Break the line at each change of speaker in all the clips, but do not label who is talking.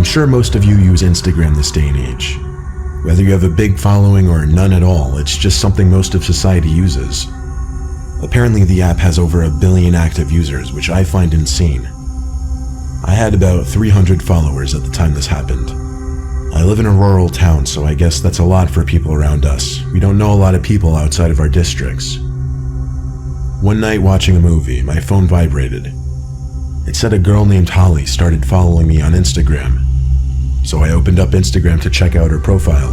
sure most of you use Instagram this day and age. Whether you have a big following or none at all, it's just something most of society uses. Apparently the app has over 1 billion active users, which I find insane. I had about 300 followers at the time this happened. I live in a rural town, so I guess that's a lot for people around us. We don't know a lot of people outside of our districts. One night watching a movie, my phone vibrated. It said a girl named Holly started following me on Instagram. So I opened up Instagram to check out her profile.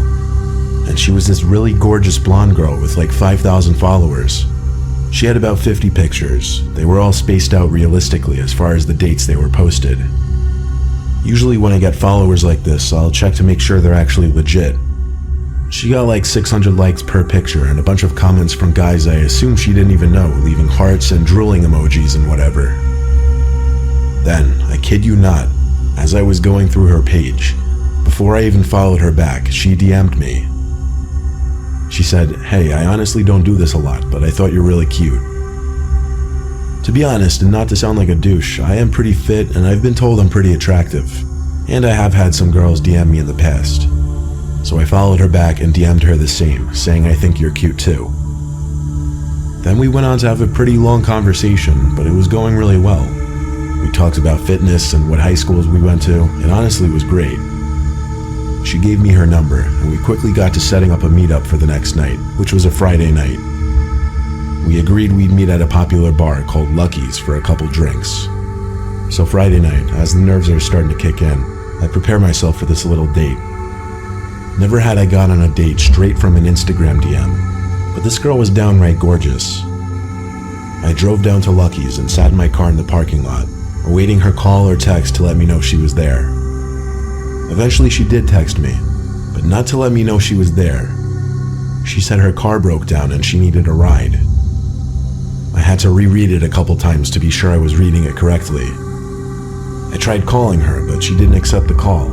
And she was this really gorgeous blonde girl with like 5,000 followers. She had about 50 pictures. They were all spaced out realistically as far as the dates they were posted. Usually when I get followers like this, I'll check to make sure they're actually legit. She got like 600 likes per picture and a bunch of comments from guys I assume she didn't even know, leaving hearts and drooling emojis and whatever. Then, I kid you not, as I was going through her page, before I even followed her back, she DM'd me. She said, "Hey, I honestly don't do this a lot, but I thought you're really cute." To be honest, and not to sound like a douche, I am pretty fit and I've been told I'm pretty attractive. And I have had some girls DM me in the past. So I followed her back and DM'd her the same, saying I think you're cute too. Then we went on to have a pretty long conversation, but it was going really well. We talked about fitness and what high schools we went to, and honestly it was great. She gave me her number, and we quickly got to setting up a meetup for the next night, which was a Friday night. We agreed we'd meet at a popular bar called Lucky's for a couple drinks. So Friday night, as the nerves are starting to kick in, I prepare myself for this little date. Never had I gone on a date straight from an Instagram DM, but this girl was downright gorgeous. I drove down to Lucky's and sat in my car in the parking lot, awaiting her call or text to let me know she was there. Eventually she did text me, but not to let me know she was there. She said her car broke down and she needed a ride. I had to reread it a couple times to be sure I was reading it correctly. I tried calling her, but she didn't accept the call.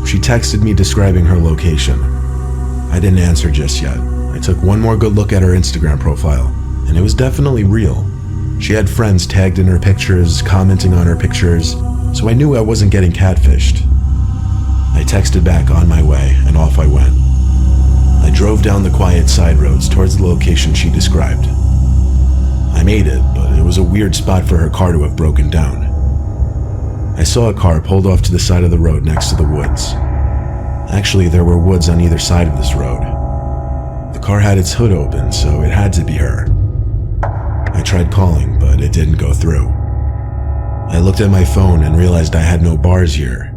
She texted me describing her location. I didn't answer just yet. I took one more good look at her Instagram profile, and it was definitely real. She had friends tagged in her pictures, commenting on her pictures, so I knew I wasn't getting catfished. I texted back on my way, and off I went. I drove down the quiet side roads towards the location she described. I made it, but it was a weird spot for her car to have broken down. I saw a car pulled off to the side of the road next to the woods. Actually, there were woods on either side of this road. The car had its hood open, so it had to be her. I tried calling, but it didn't go through. I looked at my phone and realized I had no bars here.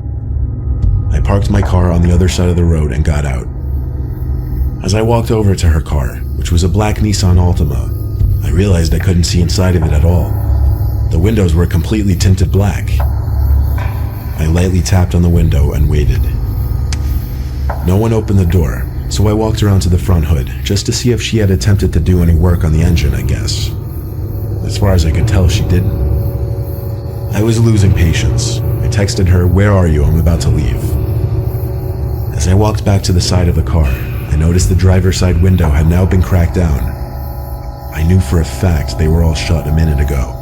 I parked my car on the other side of the road and got out. As I walked over to her car, which was a black Nissan Altima, I realized I couldn't see inside of it at all. The windows were completely tinted black. I lightly tapped on the window and waited. No one opened the door, so I walked around to the front hood, just to see if she had attempted to do any work on the engine, I guess. As far as I could tell, she didn't. I was losing patience. I texted her, "Where are you? I'm about to leave." As I walked back to the side of the car, I noticed the driver's side window had now been cracked down. I knew for a fact they were all shut a minute ago.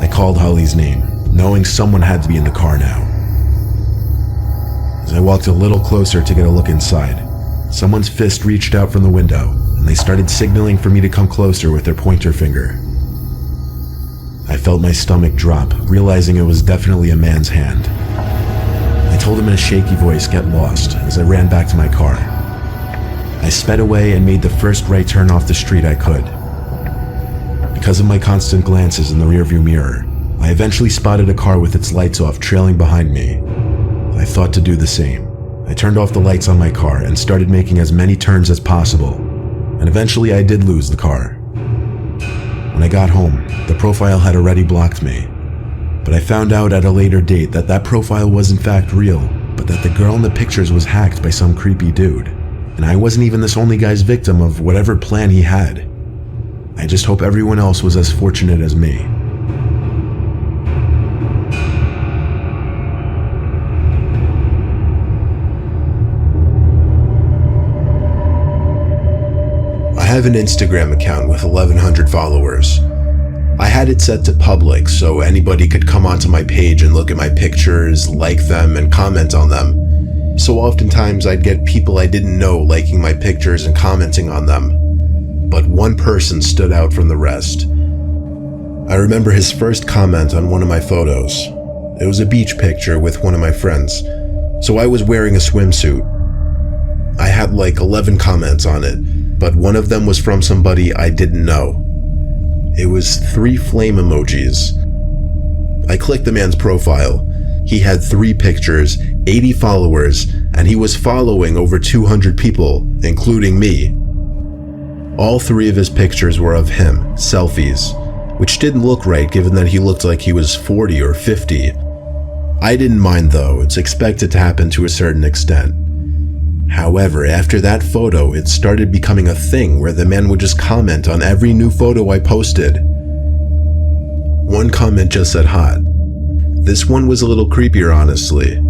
I called Holly's name, knowing someone had to be in the car now. As I walked a little closer to get a look inside, someone's fist reached out from the window, and they started signaling for me to come closer with their pointer finger. I felt my stomach drop, realizing it was definitely a man's hand. I told him in a shaky voice, "Get lost," as I ran back to my car. I sped away and made the first right turn off the street I could. Because of my constant glances in the rearview mirror, I eventually spotted a car with its lights off trailing behind me. I thought to do the same. I turned off the lights on my car and started making as many turns as possible, and eventually I did lose the car. When I got home, the profile had already blocked me, but I found out at a later date that that profile was in fact real, but that the girl in the pictures was hacked by some creepy dude, and I wasn't even this only guy's victim of whatever plan he had. I just hope everyone else was as fortunate as me. I have an Instagram account with 1,100 followers. I had it set to public so anybody could come onto my page and look at my pictures, like them, and comment on them. So oftentimes I'd get people I didn't know liking my pictures and commenting on them. But one person stood out from the rest. I remember his first comment on one of my photos. It was a beach picture with one of my friends, so I was wearing a swimsuit. I had like 11 comments on it, but one of them was from somebody I didn't know. It was 3 flame emojis. I clicked the man's profile. He had 3 pictures, 80 followers, and he was following over 200 people, including me. All 3 of his pictures were of him, selfies, which didn't look right given that he looked like he was 40 or 50. I didn't mind though, it's expected to happen to a certain extent. However, after that photo, it started becoming a thing where the man would just comment on every new photo I posted. One comment just said hot. This one was a little creepier, honestly.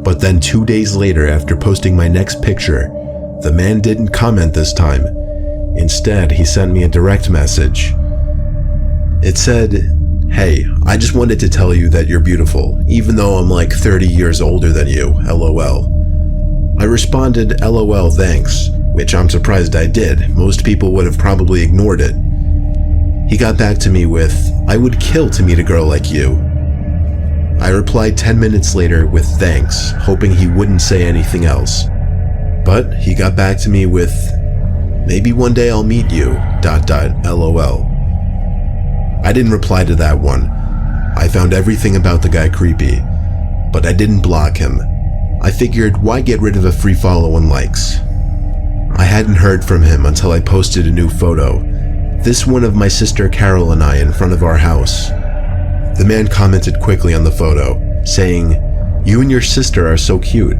But then 2 days later, after posting my next picture, the man didn't comment this time. Instead, he sent me a direct message. It said, "Hey, I just wanted to tell you that you're beautiful, even though I'm like 30 years older than you, LOL. I responded, LOL, thanks, which I'm surprised I did. Most people would have probably ignored it. He got back to me with, I would kill to meet a girl like you. I replied 10 minutes later with thanks, hoping he wouldn't say anything else. But he got back to me with, maybe one day I'll meet you, ... LOL. I didn't reply to that one. I found everything about the guy creepy, but I didn't block him. I figured, why get rid of a free follow and likes? I hadn't heard from him until I posted a new photo. This one of my sister Carol and I in front of our house. The man commented quickly on the photo, saying, "You and your sister are so cute."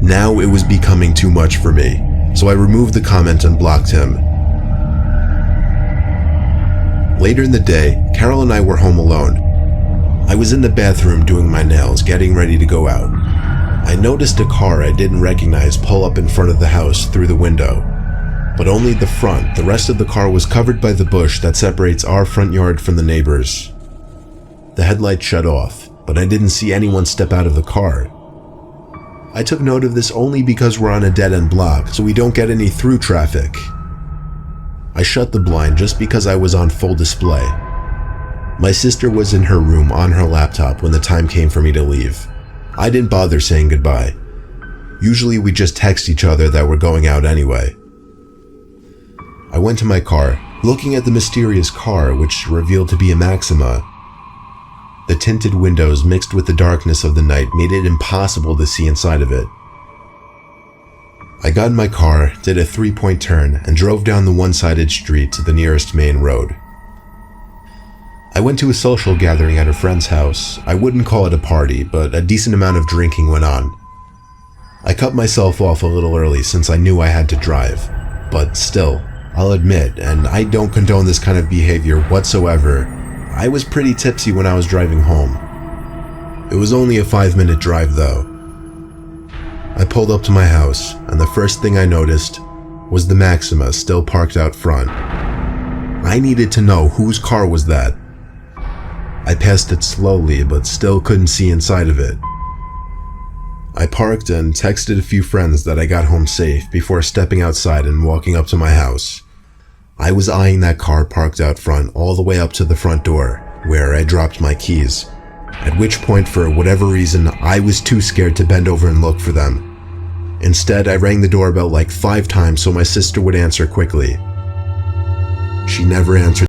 Now it was becoming too much for me, so I removed the comment and blocked him. Later in the day, Carol and I were home alone. I was in the bathroom doing my nails, getting ready to go out. I noticed a car I didn't recognize pull up in front of the house through the window, but only the front. The rest of the car was covered by the bush that separates our front yard from the neighbors. The headlight shut off, but I didn't see anyone step out of the car. I took note of this only because we're on a dead-end block, so we don't get any through traffic. I shut the blind just because I was on full display. My sister was in her room on her laptop when the time came for me to leave. I didn't bother saying goodbye. Usually we just text each other that we're going out anyway. I went to my car, looking at the mysterious car, which revealed to be a Maxima. The tinted windows mixed with the darkness of the night made it impossible to see inside of it. I got in my car, did a 3-point turn, and drove down the one-sided street to the nearest main road. I went to a social gathering at a friend's house. I wouldn't call it a party, but a decent amount of drinking went on. I cut myself off a little early since I knew I had to drive, but still, I'll admit, and I don't condone this kind of behavior whatsoever, I was pretty tipsy when I was driving home. It was only a 5-minute drive though. I pulled up to my house, and the first thing I noticed was the Maxima still parked out front. I needed to know whose car was that. I passed it slowly, but still couldn't see inside of it. I parked and texted a few friends that I got home safe before stepping outside and walking up to my house. I was eyeing that car parked out front all the way up to the front door, where I dropped my keys. At which point, for whatever reason, I was too scared to bend over and look for them. Instead, I rang the doorbell like 5 times so my sister would answer quickly. She never answered.